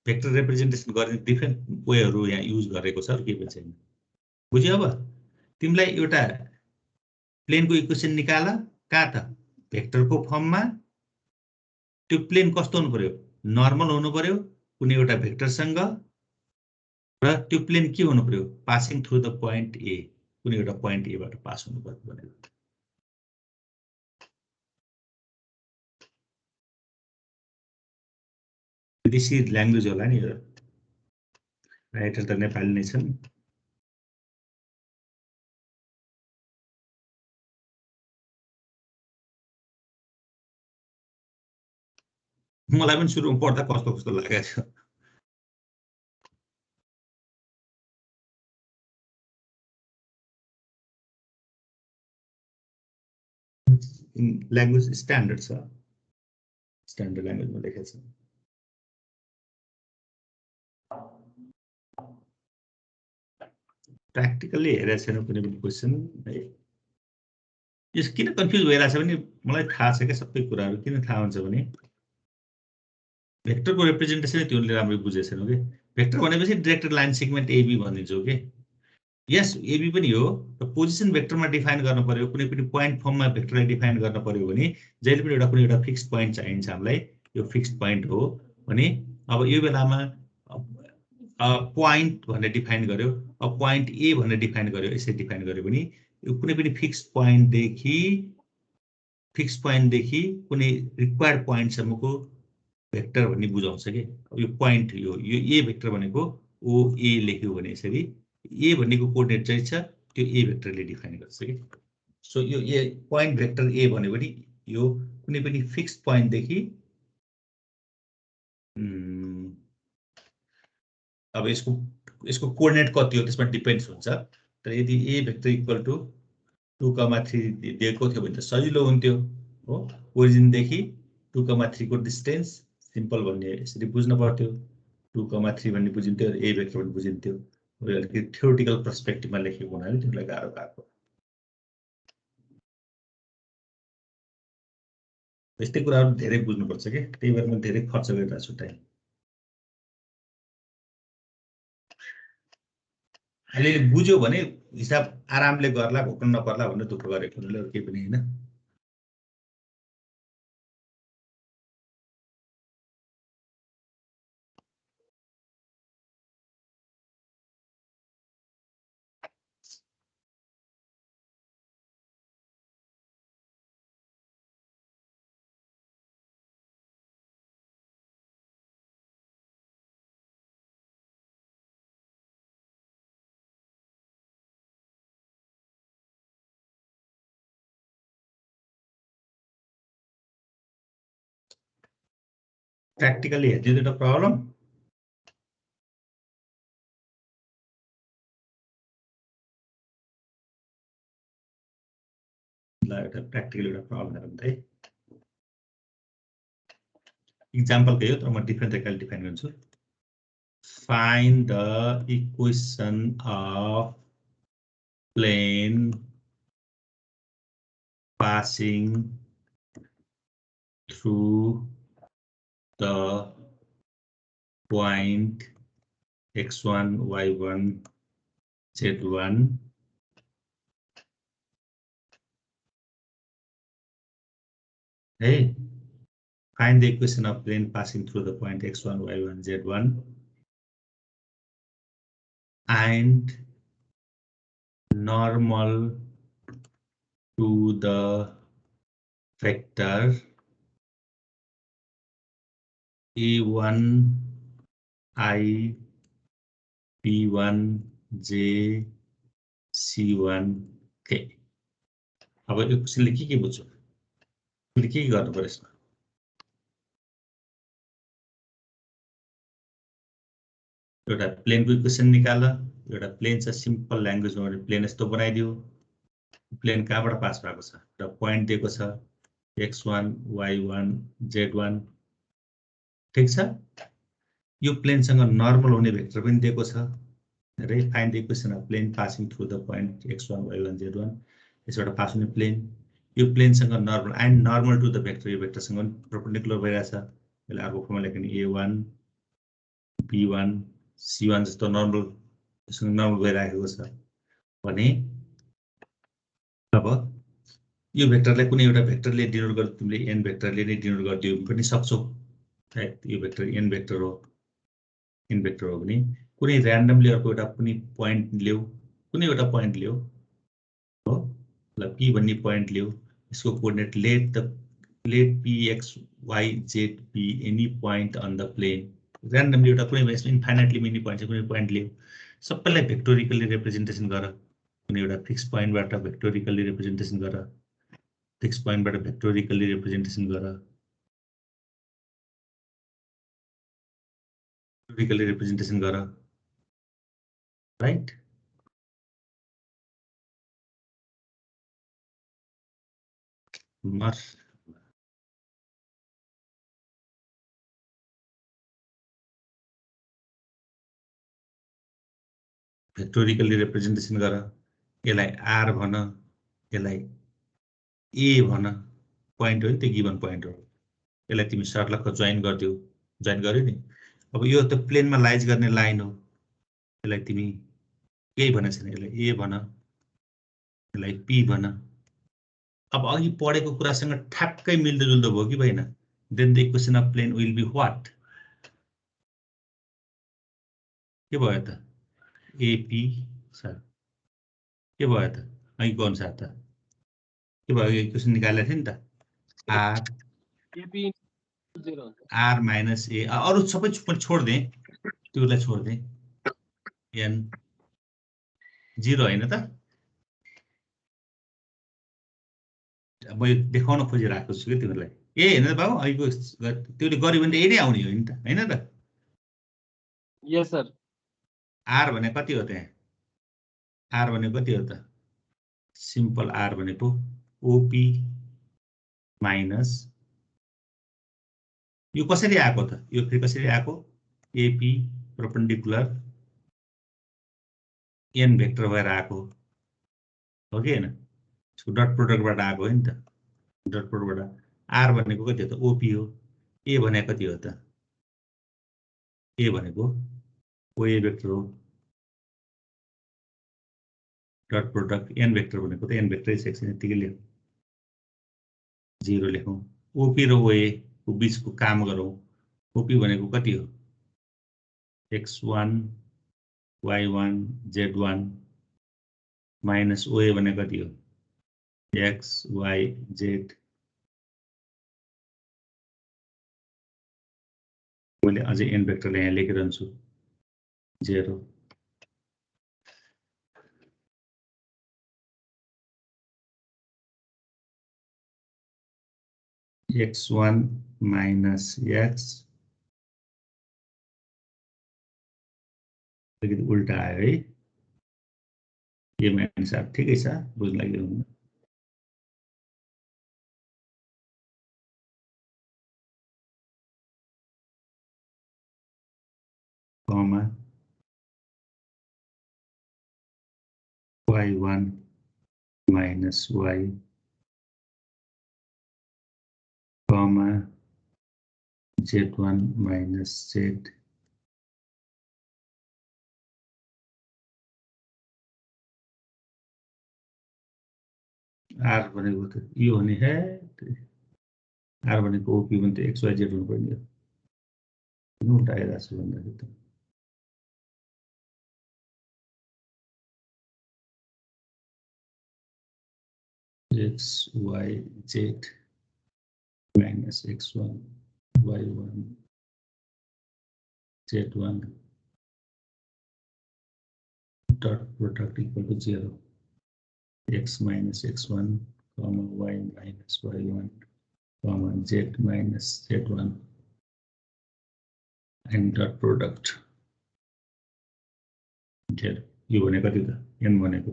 भेक्टर रिप्रेजेन्टेसन गर्ने डिफ्रेन्ट वेहरू यहाँ युज गरेको छ, के पनि छैन। बुझ्यो? अब तिमीलाई एउटा प्लेनको इक्वेसन निकाल, कहाँ त, भेक्टरको फर्ममा, त्यो प्लेन कस्तो हुनु पर्यो, नर्मल हुनु पर्यो कुनै एउटा भेक्टरसँग, र त्यो प्लेन के हुनु पर्यो, पासिङ थ्रु द पोइन्ट ए, कुनै एउटा पोइन्ट एबाट पास हुनु पर्यो भनेको। विदेशी ल्याङ्ग्वेज होला नि, राइटर त नेपाली नै छन्। मलाई पनि सुरुमा पढ्दा कस्तो कस्तो लागेको थियो। ल्याङ्ग्वेज स्ट्यान्डर्ड छ, स्ट्यान्डर्ड ल्याङ्ग्वेजमा लेखेको छ। प्र्याक्टिकल्ली हेरेको छैन कुनै पनि क्वेसन है। यस किन कन्फ्युज भइरहेछ भने मलाई थाहा छ क्या सबै कुराहरू। किन थाहा हुन्छ भने भेक्टरको रिप्रेजेन्टेसन त्यो राम्ररी बुझेको छैन कि। भेक्टर भनेपछि डिरेक्टेड लाइन सेगमेन्ट एबी भनिदिन्छौँ कि। यस एबी पनि हो, र पोजिसन भेक्टरमा डिफाइन गर्न पर्यो, कुनै पनि पोइन्ट फर्ममा भेक्टरलाई डिफाइन गर्न पर्यो भने जहिले पनि कुनै एउटा फिक्स पोइन्ट चाहिन्छ हामीलाई। यो फिक्स पोइन्ट हो भने अब यो बेलामा पोइन्ट भनेर डिफाइन गर्यो, अब पोइन्ट ए भनेर डिफाइन गर्यो, यसरी डिफाइन गर्यो भने यो कुनै पनि फिक्स पोइन्टदेखि कुनै रिक्वायर्ड पोइन्टसम्मको भेक्टर भन्ने बुझाउँछ कि। यो पोइन्ट यो ए भेक्टर भनेको ओए लेख्यो भने यसरी ए भन्नेको कोअर्डिनेट चाहिँ छ त्यो ए भेक्टरले डिफाइन गर्छ कि। सो यो ए पोइन्ट भेक्टर ए भन्यो भने यो कुनै पनि फिक्स पोइन्टदेखि अब यसको कोअर्डिनेट कति हो त्यसमा डिपेन्ड्स हुन्छ। तर यदि ए भेक्टर इक्वल टु 2,3 दिएको थियो भने त सजिलो हुन्थ्यो हो। ओरिजिनदेखि 2,3 को डिस्टेन्स सिम्पल भन्ने यसरी बुझ्न पर्थ्यो। 2,3 भन्ने बुझिन्थ्यो, ए भेक्टर भन्ने बुझिन्थ्यो। अलिकति थ्योरिटिकल पर्सपेक्टिभमा लेखेको हुनाले तिमीलाई गाह्रो भएको। यस्तै कुराहरू धेरै बुझ्नुपर्छ कि, त्यही भएर म धेरै खर्च गरिरहेको छु टाइम। अलिअलि बुझ्यो भने हिसाब आरामले गर्ला, घोक्न नपर्ला भनेर दुःख गरेको हुनाले अरू केही पनि होइन। प्र्याक्टिकली हेर्ने एउटा प्रब्लम एउटा प्र्याक्टिकल एउटा प्रब्लम हेरौँ त है। इक्जाम्पल त्यही हो तर म डिफ्रेन्ट तरिकाले डिफाइन गर्छु। Find the equation of plane passing through the point x1, y1, z1 hey, find the equation of plane passing through the point x1, y1, z1 and normal to the vector a1 I b1 j c1 k। अब यो क्वेशनले के बुझ्यो, के गर्नु पर्यो यसमा? एउटा प्लेनको equation निकाल। एउटा प्लेन छ, सिम्पल ल्याङ्ग्वेजमा भने प्लेन यस्तो बनाइदियो। प्लेन कहाँबाट पास भएको छ? र पोइन्ट दिएको छ x1 y1 z1 ठीक छ। यो प्लेनसँग नर्मल हुने भेक्टर पनि दिएको छ रे। Find the equation of plane passing through the point x1 y1 z1। यसबाट पास हुने प्लेन, यो प्लेनसँग normal and normal to the vector, यो भेक्टरसँग पनि परपेन्डिकुलर भइरहेछ। यसलाई अर्को फर्ममा लेख्ने a1 b1 c1 जस्तो नर्मल यससँग नर्मल भइरहेको छ भने अब यो भेक्टरलाई कुनै एउटा भेक्टरले डिनोट गर्दा तिमीले n भेक्टरले नै डिनोट गरिदियो पनि सक्छौ। यो भेक्टर n भेक्टर हो, n भेक्टर हो भने कुनै र्यान्डमली अर्को एउटा कुनै पोइन्ट ल्याऊ, कुनै एउटा पोइन्ट ल्याऊ हो, ल p भन्ने पोइन्ट ल्याऊ। यसको coordinate let p x y z be any point on the plane। र्यान्डमली एउटा कुनै इन्फाइनाइटली मेनी पोइन्ट छ, कुनै पोइन्ट ल्याऊ। सबैलाई भेक्टोरिकली रिप्रेजेन्टेसन गर। कुनै एउटा फिक्स पोइन्टबाट भेक्टोरिकली रिप्रेजेन्टेसन गर, फिक्स पोइन्टबाट भेक्टोरिकली रिप्रेजेन्टेसन गर। भेक्टोरिकली रिप्रेजेन्टेसन गर, राइट? भेक्टोरिकली रिप्रेजेन्टेसन गर, यसलाई आर भन, यसलाई ए भन, पोइन्ट हो नि, त्यो गिभन पोइन्ट हो। यसलाई तिमी सर्लक्क जोइन गरिदियो, जोइन गर्यो नि। अब यो त प्लेनमा लाइज गर्ने लाइन हो, यसलाई तिमी केही भनेको छैन, यसलाई ए भन, यसलाई पी भन। अब अघि पढेको कुरासँग ठ्याक्कै मिल्दोजुल्दो भयो कि भएन? Then the equation of plane will be what? के भयो त? एपी सर के भयो त? अघिको अनुसार त के भयो? इक्वेसन निकालेको थियो नि त, आर एपी 0 आर माइनस ए, अरू सबै छोडिदिएँ, त्योलाई छोडिदिएँ, एन 0 होइन त? म यो देखाउन खोजिरहेको छु कि तिमीलाई। ए होइन त बाबु, अहिलेको त्यसले गर्यो भने त ए नै आउने हो नि त, होइन त? यस सर। आर भने कति हो त्यहाँ? आर भने कति हो त? सिम्पल आर भनेको ओपी माइनस, यो कसरी आएको त? यो फेरि कसरी आएको? एपी परपेन्डिकुलर एन भेक्टर भएर आएको हो कि होइन? डट प्रोडक्टबाट आएको हो नि त, डट प्रोडक्टबाट। आर भनेको कति हो त? ओपी हो। ए भनेको कति हो त? ए भनेको ओए भेक्टर हो। डट प्रोडक्ट एन भेक्टर भनेको त एन भेक्टरै सेक्सन, यतिकै लेखौँ, 0 लेखौँ। ओपी र ओए को बीचको काम गरौँ। ओपी भनेको कति हो? x1 y1 z1 माइनस ओए भनेको कति हो? x y z। मैले अझै एन भेक्टरलाई यहाँ लेखिरहन्छु, 0। x1 माइनस x, उल्टा आयो है, ये माइनस आर, ठिकै छ, बुझ्न लाग्यो। Comma y1 minus y, comma z1 minus z, R भनेको त यो हुने है, आर भनेको ओपी भने त एक्स वाइ जेड हुनुपर्ने हो, किन उल्टा आइरहेको छु भन्दाखेरि त X Y Z minus x1 y1 z1 dot product equal to 0, x minus x1 comma y minus y1 comma z minus z1 and dot product z। यो भने कति त? n भनेको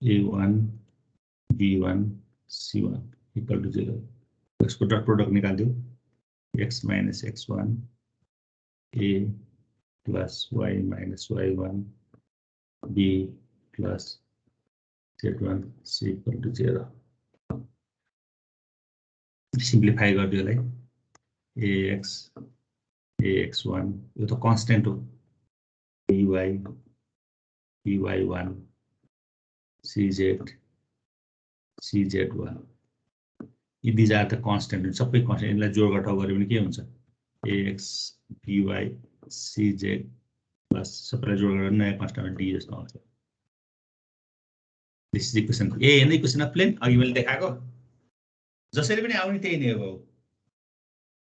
a1 b1 c1 equal to 0। यसको dot product निकाल्दियो, x minus x1 a plus y minus y1 b plus z1 c equal to 0। Simplify गरिदियो यसलाई, ax1 यो त कन्स्टेन्ट हो, by1 cz1 यी दिज आर द कन्स्टेन्ट, सबै कन्स्टेन्ट, यसलाई जोड घटाउ गऱ्यो भने के हुन्छ? ax by cz प्लस सबैलाई जोड गरेर नयाँ कन्स्टेन्ट डी जस्तो आउँछ। दिस इज इक्वेसन ए होइन, इक्वेसन अफ प्लेन अघि मैले देखाएको जसरी पनि आउने त्यही नै हो।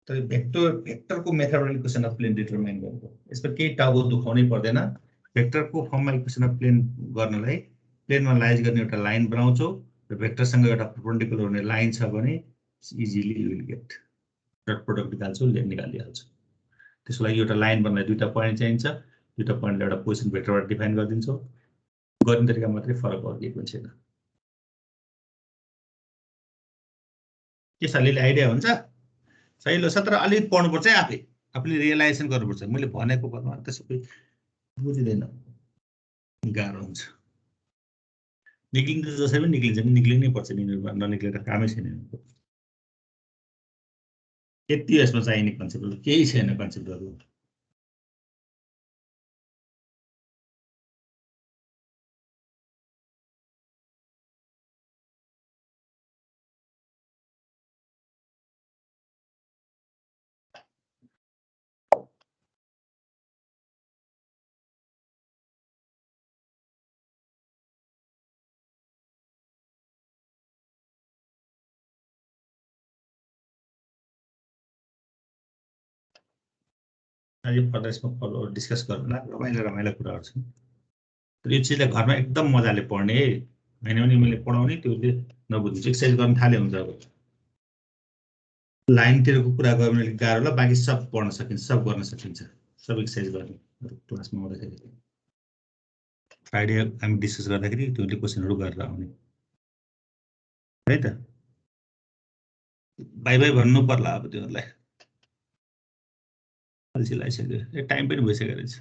तर भेक्टरको मेथडबाट इक्वेसन अफ प्लेन डिटरमाइन गरेको, यसमा केही टाउको दुखाउनै पर्दैन। भेक्टरको फर्ममा इक्वेसन अफ प्लेन गर्नलाई प्लेनमा लाइज गर्ने एउटा लाइन बनाउँछौ र भेक्टरसँग एउटा परपेन्डिकुलर हुने लाइन छ भने easily you will get dot product निकाल्छु निकालिहाल्छु। त्यसको लागि एउटा लाइन बनाएर दुईटा पोइन्ट चाहिन्छ, दुईटा पोइन्टले एउटा पोजिसन भेक्टरबाट डिफाइन गरिदिन्छौँ। गर्ने तरिका मात्रै फरक पर्छ, केही पनि छैन। के छ अलिअलि आइडिया हुन्छ? सहिलो छ, तर अलिक पढ्नुपर्छ है आफै, आफूले रियलाइजेसन गर्नुपर्छ। मैले भनेको भन्नु त सबै बुझिँदैन, गाह्रो हुन्छ। निक्लिन्छ जसै पनि निक्लिन्छ, निक्लिनै पर्छ, ननिक्लेर कामै छैन। यति यसमा चाहिने कन्सेप्टहरू केही छैन। कन्सेप्टहरू यो प्रदेशमा फलो डिस्कस गर्नुला रमाइलो कुराहरू छन्। तर यो चिजलाई घरमा एकदम मजाले पढ्ने है, होइन भने मैले पढाउने त्योले नबुझ्नु, एक्सर्साइज गर्न थाले हुन्छ। अब लाइनतिरको कुरा गर्यो भने गाह्रो होला, बाँकी सब पढ्न सकिन्छ, सब गर्न सकिन्छ, सब एक्सर्साइज गर्ने क्लासमा आउँदाखेरि। फ्राइडे हामी डिस्कस गर्दाखेरि त्योले क्वेसनहरू गरेर आउने है त। बाई बाई भन्नु पर्ला अब त्योहरूलाई, अल्छी लागिसक्यो, टाइम पनि भइसकेको रहेछ।